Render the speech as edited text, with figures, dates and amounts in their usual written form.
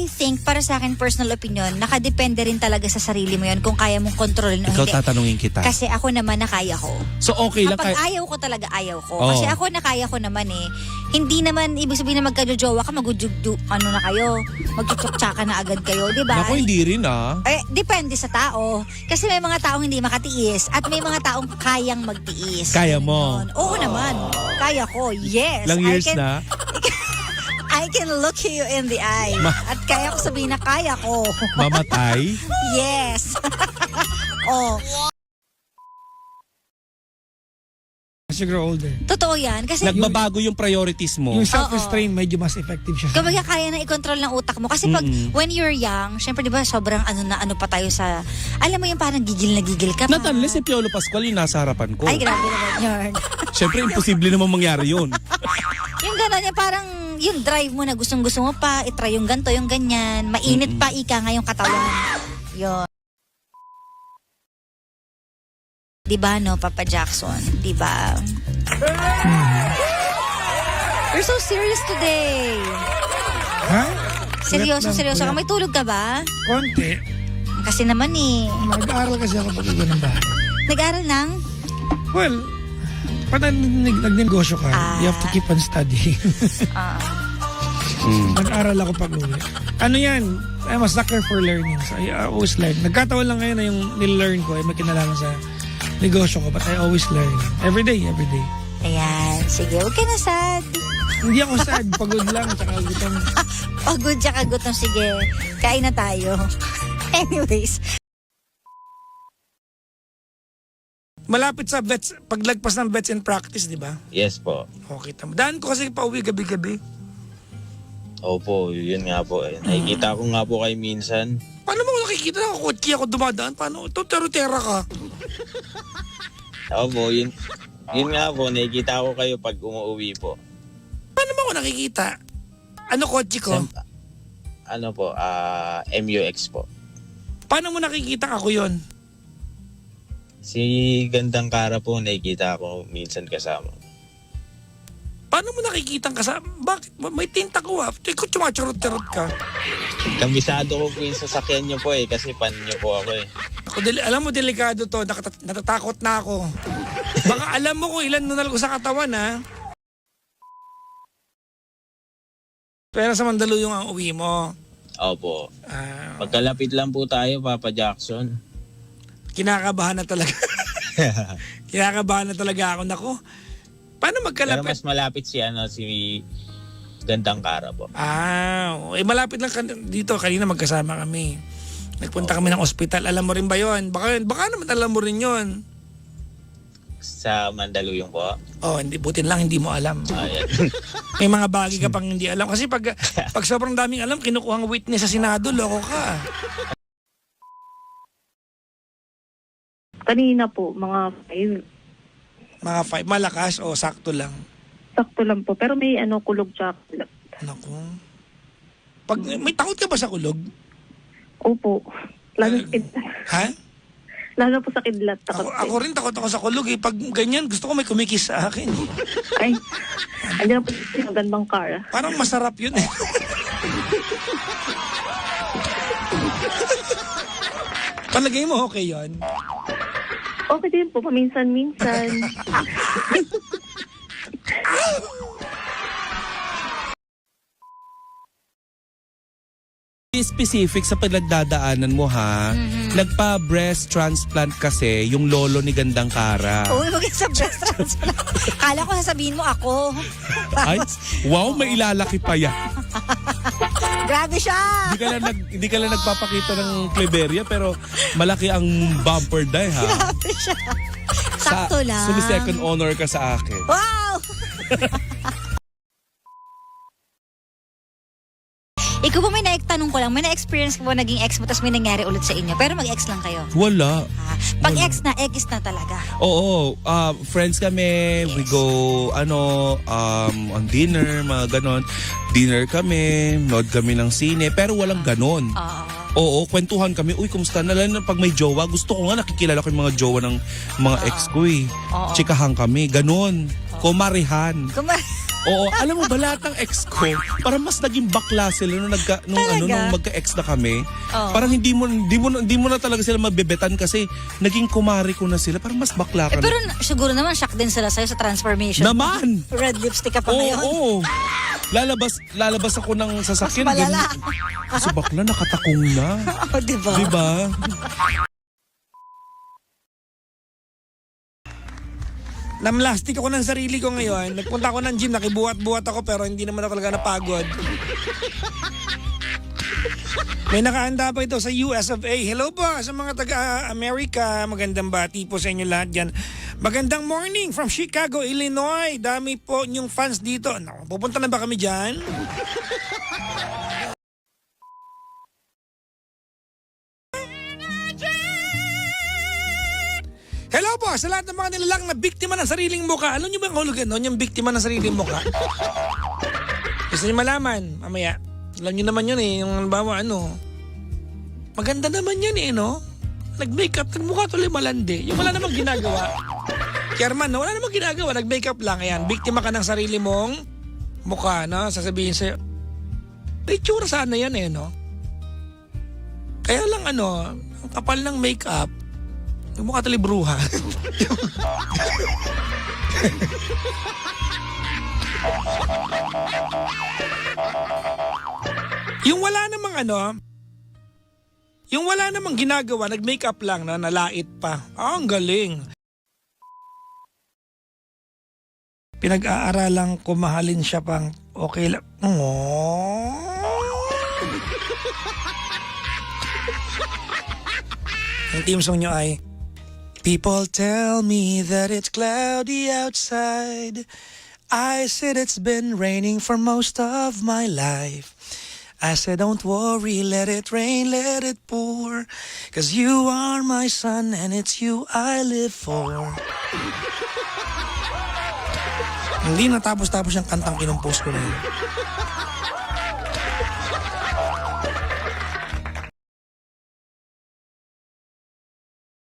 I think, para sa akin, personal opinion, nakadepende rin talaga sa sarili mo yun kung kaya mong kontrolin o Ikaw hindi. tatanungin kita. Kasi ako naman na kaya ko. So okay lang Kapag ayaw ko talaga, ayaw ko. Kasi ako na kaya ko naman eh. Hindi naman, ibig sabihin na magkajojowa ka, ano na kayo, magtutsaka na agad kayo, di ba? Naku, hindi rin Depende sa tao. Kasi may mga taong hindi makatiis at may mga taong kayang magtiis. Kaya mo? Ganun. Oo naman. Kaya ko. Yes. Ilang years na? I can look you in the eye. At kaya ko sabihin na kaya ko. Mamatay? Yes. Oh. As you grow older. Totoo yan. Kasi Nagbabago yung priorities mo. Yung self-restraint, medyo mas effective siya. kumbaga kaya na i-control ng utak mo. Kasi pag when you're young, syempre di ba sobrang ano pa tayo sa, alam mo yung parang gigil na gigil ka pa. Not unless si Piolo Pascual yung nasa harapan ko. Ay, grabe naman yun. Siyempre, imposible naman mangyari yun. Yung gano'n, yung parang yung drive mo na gustong-gusto mo pa, itry yung ganito, yung ganyan. Mainit pa, ika nga yung katawan. Yun. Diba, no, Papa Jackson? Diba? You're so serious today. Ha? Seryoso ka? May tulog ka ba? Konti. Kasi naman eh. Nag-aaral kasi ako pag ganun ba? Nag-aral ng? Well, pag nagnegosyo ka, you have to keep on studying. Nag-aral ako pag uwi. Ano yan? I'm a sucker for learning. So I always learn. Nagkataon lang ngayon na yung nil-learn ko ay may kinalaman sa negosyo ko, but I always learn. Every day. Ayan. Sige, huwag ka na sad. Hindi ako sad. Pagod lang. Tsaka gutom. Pagod tsaka gutom. Sige, kain na tayo. Anyways. Malapit sa vets, paglagpas ng vets in practice, di ba? Yes po. Okay, tama. Daan ko kasi pauwi gabi-gabi. Opo, yun nga po. Nakikita ko nga po kayo minsan. Paano mo nakikita na kotki ako dumadaan? Paano? Ito, terotera ka. Opo, yun nga po. Nakikita ko kayo pag umuwi po. Paano mo ako nakikita? Ano kotse ko? Ano po, MUX po. Paano mo nakikita ako yon? Si Gandang Kara po, nakikita ko minsan kasama. Paano mo nakikita kasama? Bakit? May tinta ko Ikaw tsumachurot-charot ka. Kambisado ko po yung sasakyan nyo po kasi pan nyo po ako Alam mo, delikado to. Natatakot na ako. Baka alam mo kung ilan nunal ko sa katawan, ha? Pero sa Mandaluyong ang uwi mo. Opo. Pagkalapit lang po tayo, Papa Jackson. Kinakabahan na talaga. Kinakabahan na talaga ako. Nako. Paano Pero magkalapit? mas malapit si Gandang Kara po. Malapit lang dito. Kanina magkasama kami. Nagpunta kami ng ospital. Alam mo rin ba yon? Baka naman alam mo rin yon. Sa Mandaluyong po. Hindi, butin lang hindi mo alam. Ayan. May mga bagay ka pang hindi alam. Kasi pag sobrang daming alam, kinukuhang witness sa Senado, loko ka. Kanina po, mga 5. Mga 5, malakas o sakto lang? Sakto lang po. Pero may kulog chocolate. Naku. May takot ka ba sa kulog? Opo. Lalo sa kidlat. Ha? Lalo po sa kidlat. Ako rin takot ako sa kulog eh. Pag ganyan, gusto ko may kumikis sa akin. Ay, andyan po yung Gandang Kara. Parang masarap yun eh. Palagay mo okay yun? Okay din po, paminsan-minsan. Specific sa pinagdadaanan mo ha, nagpa-breast transplant kasi yung lolo ni Gandang Kara. Uy, huwag sa breast transplant. Kala ko sasabihin mo ako. Ay, wow, may ilalaki pa yan. Grabe siya. Hindi ka lang nagpapakita ng Cleveria pero malaki ang bumper die ha. Grabe siya. Sakto lang. Sumi-second honor ka sa akin. Wow! Ikaw ba tanong ko lang, may na-experience ka ba naging ex mo tapos may nangyari ulit sa inyo? Pero mag-ex lang kayo. Wala. Pag ex na talaga. Oo, friends kami, we go on dinner, mga ganon. Dinner kami, nood kami ng sine, pero walang ganon. Oo, kwentuhan kami. Uy, kumusta na lang pag may jowa? Gusto ko nga nakikilala ko yung mga jowa ng mga ex ko eh. Chikahan kami, ganon. Kumarihan. Oo, alam mo ba lahat ng ex ko, parang mas naging bakla sila nung nung magka-ex na kami. Oo. Parang hindi mo na talaga sila mabebetan kasi naging kumari ko na sila. Parang mas bakla ka Pero na. siguro naman shock din sila sa'yo sa transformation. Naman! Red lipstick ka pa ngayon. Oo. Lalabas ako ng sasakyan. Mas malala. Kasi bakla nakatakong na. Oh, diba? Diba? Namlastik ako ng sarili ko ngayon. Nagpunta ako ng gym, nakibuhat-buhat ako pero hindi naman ako talaga napagod. May nakaanda pa ito sa US of A. Hello po sa mga taga-America. Magandang bati po sa inyo lahat dyan. Magandang morning from Chicago, Illinois. Dami po yung fans dito. Naku, pupunta na ba kami dyan? Hello po sa lahat ng mga nilalang na biktima ng sariling muka. Alam niyo ba ang hulugan nun? Yung biktima ng sariling muka. Gusto niyo malaman? Mamaya. Alam niyo naman yun eh. Yung halimbawa maganda naman yan eh, no? Nag-makeup, nagmukha tuloy malandi. Yung wala namang ginagawa. Chairman, no? Wala namang ginagawa. Nag-makeup lang. Ayan, biktima ka ng sarili mong mukha, no? Sasabihin sa'yo, may tsura sana yan eh, no? Kaya lang ang kapal ng makeup, mukha tuloy bruha. Yung wala namang ginagawa, nag-makeup lang na nalait pa. Ang galing. Pinag-aaralang ko mahalin siya pang okay lang. Ang team song nyo ay People tell me that it's cloudy outside. I said it's been raining for most of my life. I said don't worry, let it rain, let it pour. 'Cause you are my sun and it's you I live for. Hindi natapos-tapos yung kantang kinumpos ko na yun.